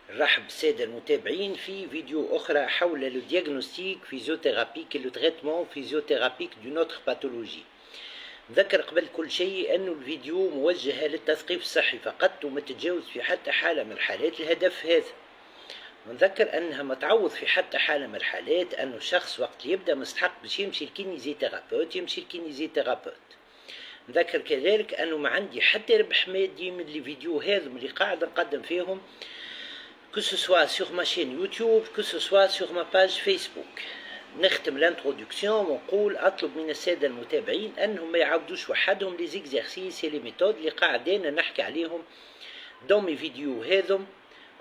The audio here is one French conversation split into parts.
نرحب بالسادة المتابعين في فيديو أخرى حول لو دياغنوستيك فيزيوثيرابيك et le traitement physiothérapique d'une autre pathologie. نذكر قبل كل شيء أنه الفيديو موجه للتثقيف الصحي فقط وما تتجاوز في حتى حالة من الحالات الهدف هذا. ونذكر أنها ما تعوض في حتى حالة من الحالات أنه الشخص وقت يبدأ مستحق باش يمشي الكينيزيثيرابوت يمشي الكينيزيثيرابوت. نذكر كذلك أنه ما عندي حتى ربح مادي من الفيديو هذا اللي قاعد نقدم فيهم que ce soit sur ma chaîne YouTube, que ce soit sur ma page Facebook. نختم الانترودكسيون ونقول اطلب من الساده المتابعين انهم ما يعاودوش وحدهم لي زيكزارسيس لي ميثود اللي قاعدين نحكي عليهم dans mes vidéos هذم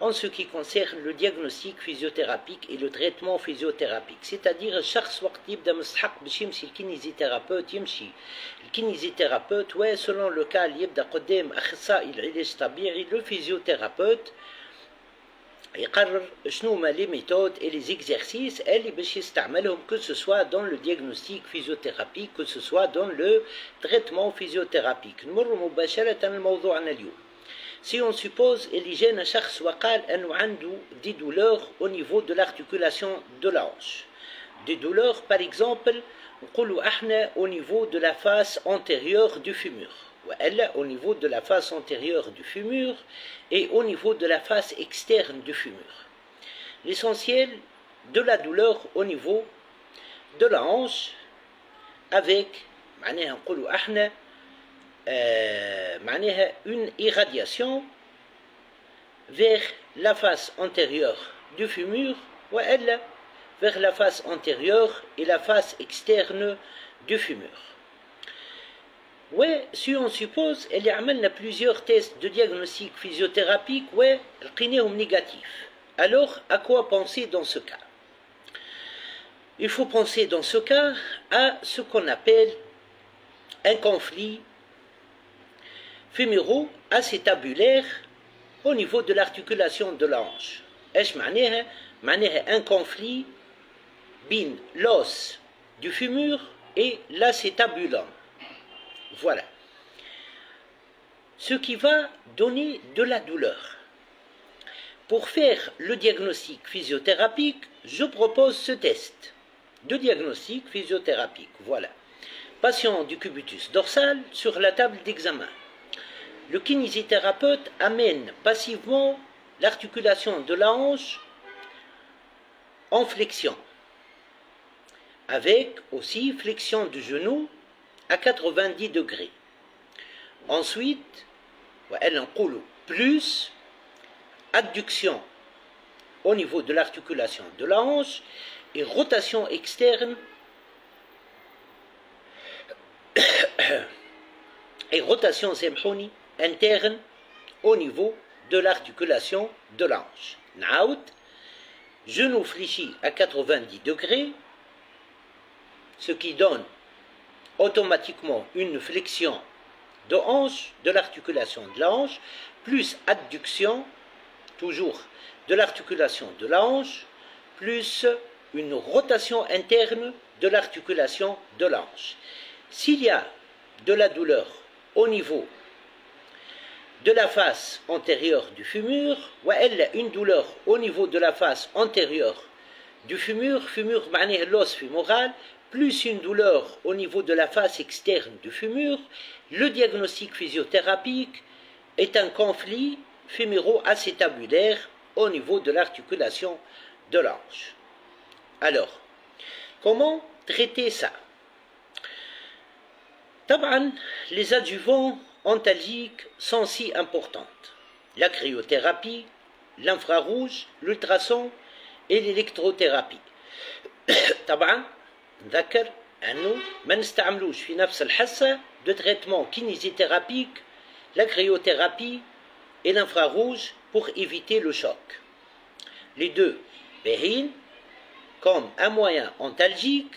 en ce qui concerne le diagnostic physiothérapique et le traitement physiothérapique. C'est-à-dire الشخص وقت يبدا مستحق باش يمشي الكينيزيثيرابوت يمشي الكينيزيثيرابوت و selon le cas اللي يبدا قدام اخصائي العلاج الطبيعي لو فيزيوثيرابوت يقرر شنو هما لي ميثود اي لي زيكزارسيس اللي باش يستعملهم كو سو سوا دون لو دياغنوستيك فيزيوثيرابيك كو سو سوا دون لو تريتمون فيزيوثيرابيك. نمر مباشرة لموضوعنا اليوم. سي اون سوبوز اللي جانا شخص وقال انه عنده دي دولور او نيفو دو لارتيكولاسيون دو لا هانش. دي دولور باغ اكزومبل نقولوا احنا او نيفو دو لا فاس انتيريور دو فيمور والا au niveau de la face antérieure du fémur et au niveau de la face externe du fémur. L'essentiel de la douleur au niveau de la hanche avec معناها نقولوا احنا معناها une irradiation vers la face antérieure du fémur والا vers la face antérieure et la face externe du fémur. Si on suppose اللي عملنا plusieurs tests de diagnostic physiothérapique ولقيناهم négatifs, alors à quoi penser dans ce cas? Il faut penser dans ce cas à ce qu'on appelle un conflit fémuro-acétabulaire au niveau de l'articulation de la hanche. ايش معناها؟ معناها un conflit بين l'os du fémur et l'acétabulum. Voilà. Ce qui va donner de la douleur. Pour faire le diagnostic physiothérapique, je propose ce test de diagnostic physiothérapique. Voilà. Patient du cubitus dorsal sur la table d'examen. Le kinésithérapeute amène passivement l'articulation de la hanche en flexion, avec aussi flexion du genou à 90 degrés. Ensuite, plus adduction au niveau de l'articulation de la hanche et rotation externe et rotation interne au niveau de l'articulation de la hanche. Naout, genou fléchi à 90 degrés, ce qui donne automatiquement une flexion de hanche, de l'articulation de la hanche, plus adduction, toujours de l'articulation de la hanche, plus une rotation interne de l'articulation de la hanche. S'il y a de la douleur au niveau de la face antérieure du fémur, ou elle a une douleur au niveau de la face antérieure du fémur, معناه l'os fémoral, plus une douleur au niveau de la face externe du fémur, le diagnostic physiothérapique est un conflit fémuro-acétabulaire au niveau de l'articulation de la hanche. Alors, comment traiter ça? طبعا, les adjuvants antalgiques sont si importantes. La cryothérapie, l'infrarouge, l'ultrason et l'électrothérapie. طبعا نذكر أنه ما نستعملوش في نفس الحصة de traitement kinésithérapique, la cryothérapie et l'infrarouge pour éviter le choc. Les deux باهين comme un moyen antalgique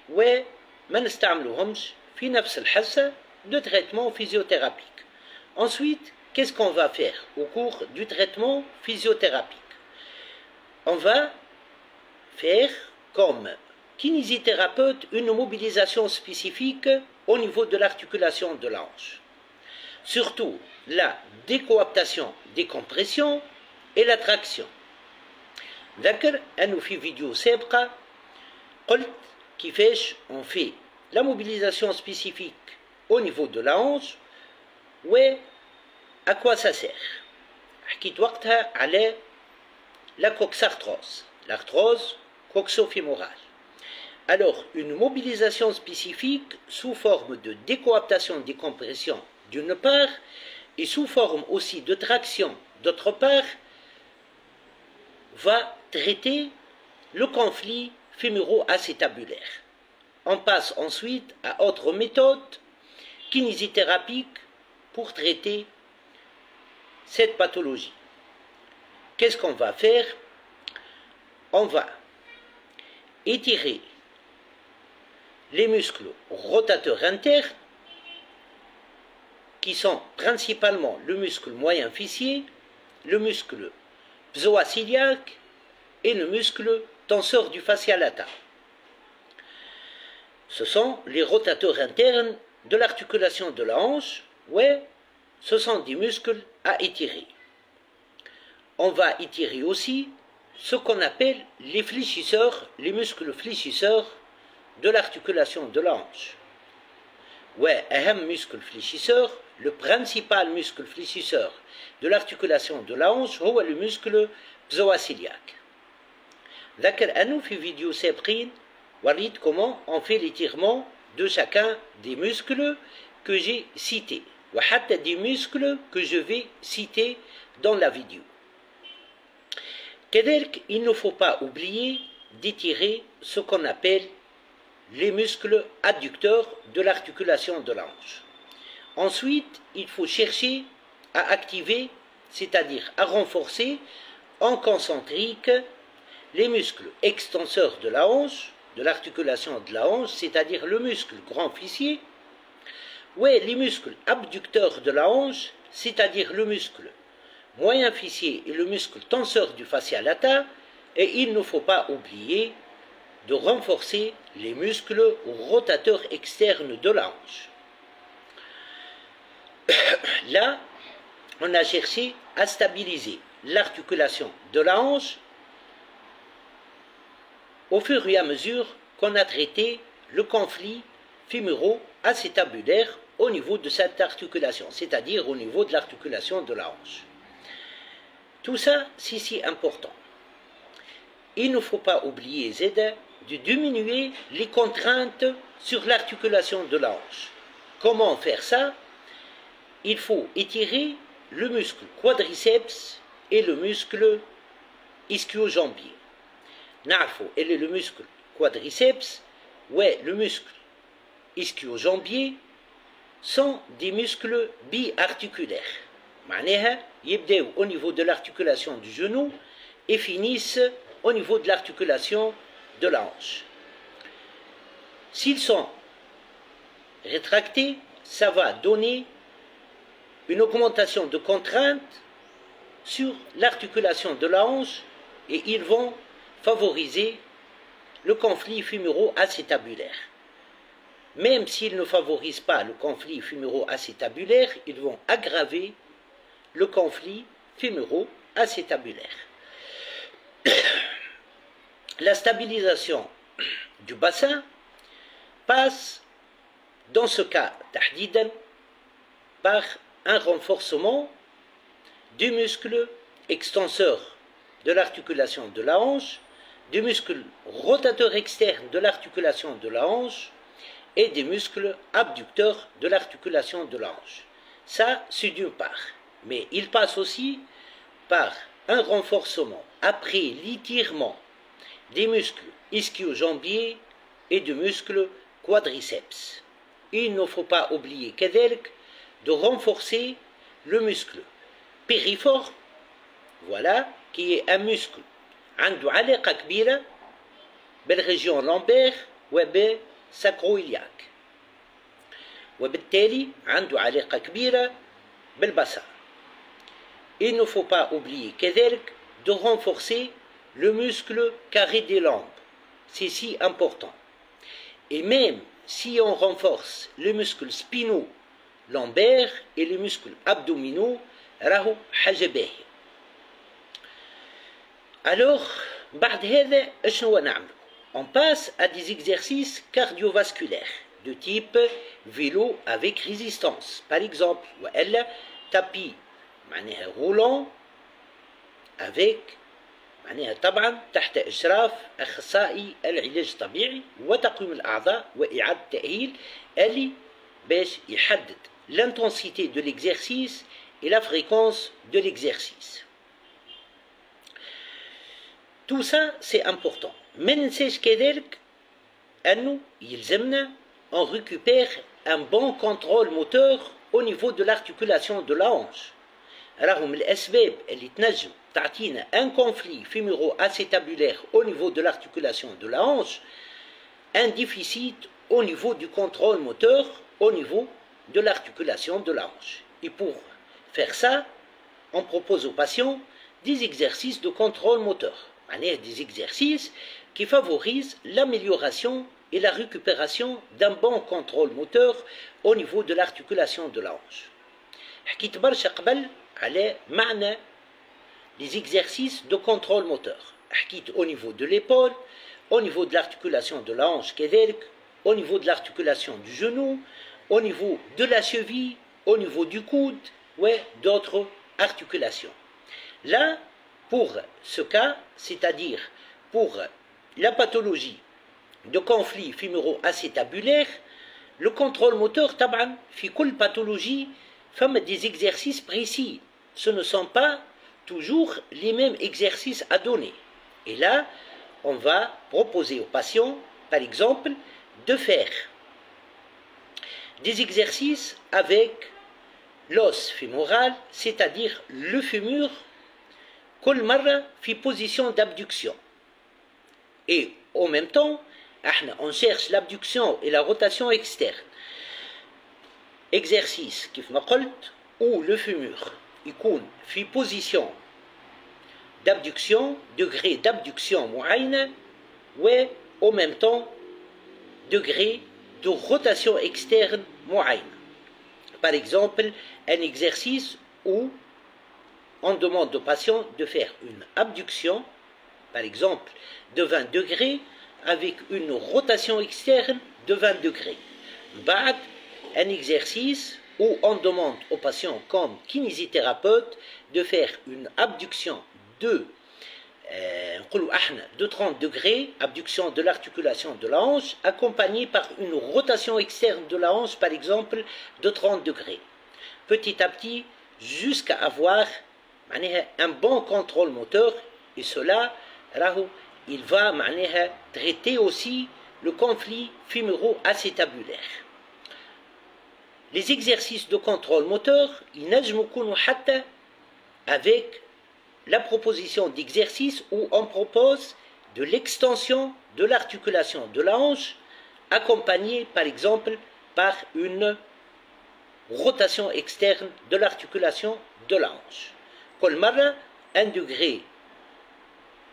وما نستعملوهمش في نفس الحصة de traitement physiothérapique. Ensuite, qu'est-ce qu'on va faire au cours du traitement physiothérapique? On va faire comme kinésithérapeute une mobilisation spécifique au niveau de l'articulation de la hanche. Surtout la décoaptation, décompression et la traction. ذكر أنه في فيديو سابقة قلت كيفاش on fait la mobilisation spécifique au niveau de la hanche و à quoi ça sert. حكيت وقتها على la coxarthrose, l'arthrose coxofémorale. Alors, une mobilisation spécifique sous forme de décoaptation, décompression d'une part, et sous forme aussi de traction d'autre part, va traiter le conflit fémuro-acétabulaire. On passe ensuite à autre méthode kinésithérapique pour traiter cette pathologie. Qu'est-ce qu'on va faire? On va étirer les muscles rotateurs internes qui sont principalement le muscle moyen fessier, le muscle psoasiliaque et le muscle tenseur du fascia lata. Ce sont les rotateurs internes de l'articulation de la hanche, ouais, ce sont des muscles à étirer. On va étirer aussi ce qu'on appelle les fléchisseurs, les muscles fléchisseurs de l'articulation de la hanche. Ouais, un muscle fléchisseur, le principal muscle fléchisseur de l'articulation de la hanche, c'est le muscle psoasiliaque. ذكر أنه في فيديو سابقين وريت comment on fait l'étirement de chacun des muscles que j'ai cités, وحتى des muscles que je vais citer dans la vidéo. كذلك, il ne faut pas oublier d'étirer ce qu'on appelle les muscles adducteurs de l'articulation de la hanche. Ensuite, il faut chercher à activer, c'est-à-dire à renforcer en concentrique les muscles extenseurs de la hanche, de l'articulation de la hanche, c'est-à-dire le muscle grand fessier, ou les muscles abducteurs de la hanche, c'est-à-dire le muscle moyen fessier et le muscle tenseur du fascia lata, et il ne faut pas oublier de renforcer les muscles rotateurs externes de la hanche. Là, on a cherché à stabiliser l'articulation de la hanche au fur et à mesure qu'on a traité le conflit fémuro-acétabulaire au niveau de cette articulation, c'est-à-dire au niveau de l'articulation de la hanche. Tout ça, c'est si important. Il ne faut pas oublier, Zeda, de diminuer les contraintes sur l'articulation de la hanche. Comment faire ça? Il faut étirer le muscle quadriceps et le muscle ischio-jambier. Na'rfou, elle est le muscle quadriceps, ouais, le muscle ischio-jambier sont des muscles biarticulaires. معناها يبداو au niveau de l'articulation du genou et finissent au niveau de l'articulation de la hanche. S'ils sont rétractés, ça va donner une augmentation de contrainte sur l'articulation de la hanche et ils vont favoriser le conflit fémuro-acétabulaire. Même s'ils ne favorisent pas le conflit fémuro-acétabulaire, ils vont aggraver le conflit fémuro-acétabulaire. La stabilisation du bassin passe, dans ce cas, tahdidan, par un renforcement du muscle extenseur de l'articulation de la hanche, du muscle rotateur externe de l'articulation de la hanche et des muscles abducteurs de l'articulation de la hanche. Ça, c'est d'une part. Mais il passe aussi par un renforcement après l'étirement des muscles ischio-jambiers et des muscles quadriceps. Il ne faut pas oublier كذلك de renforcer le muscle périforme, voilà, qui est un muscle عنده علاقة كبيرة بالريجيون لامبير وبالساكرويلياك وبالتالي عنده علاقة كبيرة بالبصر. Il ne faut pas oublier كذلك de renforcer le muscle carré des lombes. C'est si important. Et même si on renforce les muscles spinaux lombaires et les muscles abdominaux. راهو حاجة باهية. Alors, بعد هذا شنو نعملو؟ On passe à des exercices cardiovasculaires de type vélo avec résistance. Par exemple, وإلا tapis معناها roulant avec معناها طبعا تحت إشراف أخصائي العلاج الطبيعي وتقويم الأعضاء وإعادة التأهيل اللي باش يحدد l'intensité de l'exercice et la fréquence de l'exercice. Tout ça, c'est important. ما ننساش كذلك أنه يلزمنا on récupère un bon contrôle moteur au niveau de l'articulation de la hanche. راهم الأسباب اللي تنجم تعطينا un conflit fémuro-acétabulaire au niveau de l'articulation de la hanche, un déficit au niveau du contrôle moteur au niveau de l'articulation de la hanche. Et pour faire ça, on propose aux patients des exercices de contrôle moteur, des exercices qui favorisent l'amélioration et la récupération d'un bon contrôle moteur au niveau de l'articulation de la hanche. حكيت برشا قبل على معنى les exercices de contrôle moteur. حكيت au niveau de l'épaule, au niveau de l'articulation de la hanche كذلك, au niveau de l'articulation du genou, au niveau de la cheville, au niveau du coude ou d'autres articulations. Là, pour ce cas, c'est-à-dire pour la pathologie de conflit fémuro-acétabulaire, le contrôle moteur, طبعا في كل pathologie, fait des exercices précis. Ce ne sont pas toujours les mêmes exercices à donner. Et là, on va proposer aux patients, par exemple, de faire des exercices avec l'os fémoral, c'est-à-dire le fémur, كل مرة في position d'abduction. Et en même temps, on cherche l'abduction et la rotation externe. Exercice كيف ما قلت où le fémur يكون في position d'abduction, degré d'abduction معينة, و en même temps degré de rotation externe معينة. Par exemple, un exercice où on demande au patient de faire une abduction, par exemple, de 20 degrés avec une rotation externe de 20 degrés. بعد, un exercice où on demande au patient comme kinésithérapeute de faire une abduction de 30 degrés, abduction de l'articulation de la hanche, accompagnée par une rotation externe de la hanche, par exemple, de 30 degrés. Petit à petit, jusqu'à avoir un bon contrôle moteur, et cela, il va traiter aussi le conflit fémuro-acétabulaire. Les exercices de contrôle moteur, ils n'ajmoukounu hatta avec la proposition d'exercice où on propose de l'extension de l'articulation de la hanche, accompagnée par exemple par une rotation externe de l'articulation de la hanche. كل مرة, un degré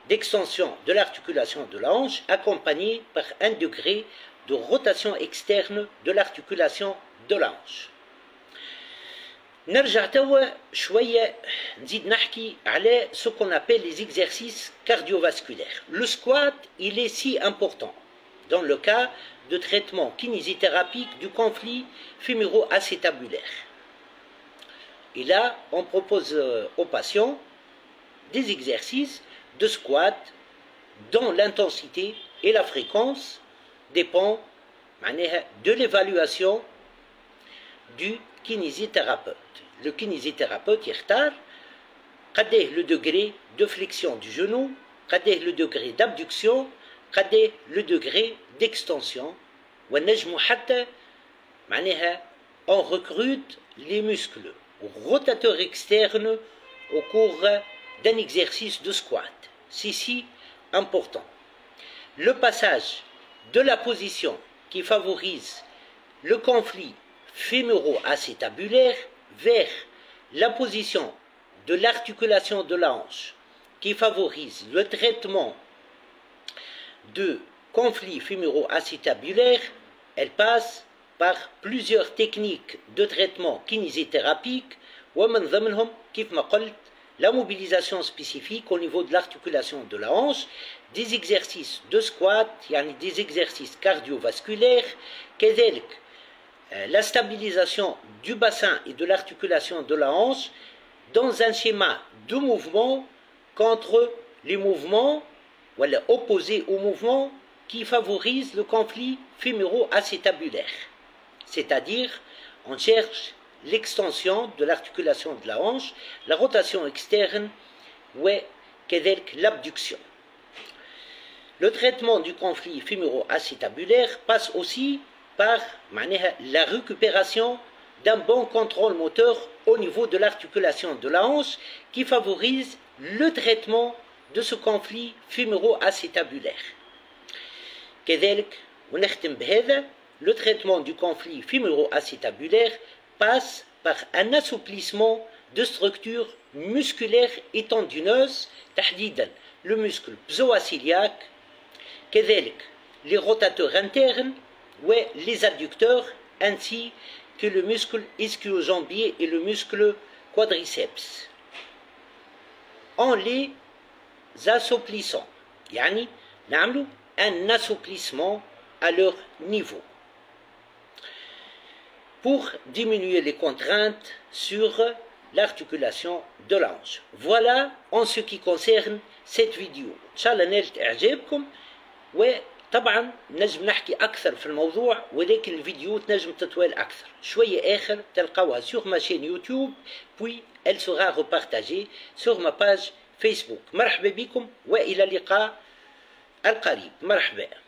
d'extension de l'articulation de la hanche accompagné par un degré de rotation externe de l'articulation de la hanche. نرجع توا شوية نزيد نحكي على ce qu'on appelle les exercices cardiovasculaires. Le squat, il est si important dans le cas de traitement kinésithérapique du conflit fémuro-acétabulaire. Et là, on propose aux patients des exercices de squat dont l'intensité et la fréquence dépendent de l'évaluation du kinésithérapeute. Le kinésithérapeute يختار قديه le degré de flexion du genou, قديه le degré d'abduction, قديه le degré d'extension. ونجمو حتى on recrute les muscles rotateurs externes au cours d'un exercice de squat. C'est si important. Le passage de la position qui favorise le conflit fémuro-acétabulaire vers la position de l'articulation de la hanche qui favorise le traitement de conflit fémuro-acétabulaire, elle passe par plusieurs techniques de traitement kinésithérapique ومن ضمنهم كيف ما قلت la mobilisation spécifique au niveau de l'articulation de la hanche, des exercices de squat, يعني des exercices cardiovasculaires, كذلك la stabilisation du bassin et de l'articulation de la hanche dans un schéma de mouvement contre les mouvements voilà, opposés aux mouvements qui favorisent le conflit fémuro-acétabulaire. C'est-à-dire, on cherche l'extension de l'articulation de la hanche, la rotation externe ou l'abduction. Le traitement du conflit fémuro-acétabulaire passe aussi par la récupération d'un bon contrôle moteur au niveau de l'articulation de la hanche qui favorise le traitement de ce conflit fémuro-acétabulaire. Le traitement du conflit fémuro-acétabulaire passe par un assouplissement de structures musculaires et tendineuses, le muscle psoasiliaque, les rotateurs internes, les adducteurs, ainsi que le muscle ischio-jambier et le muscle quadriceps. En les assouplissant, يعني نعملوا un assouplissement à leur niveau pour diminuer les contraintes sur l'articulation de la hanche. Voilà en ce qui concerne cette vidéo. إن شاء الله نالت إعجابكم وطبعا نجم نحكي أكثر في الموضوع ولكن الفيديو تنجم تطول أكثر. شوية آخر تلقاوها sur ma chaîne YouTube puis elle sera repartagée sur ma page Facebook. مرحبا بكم وإلى اللقاء القريب. مرحبا.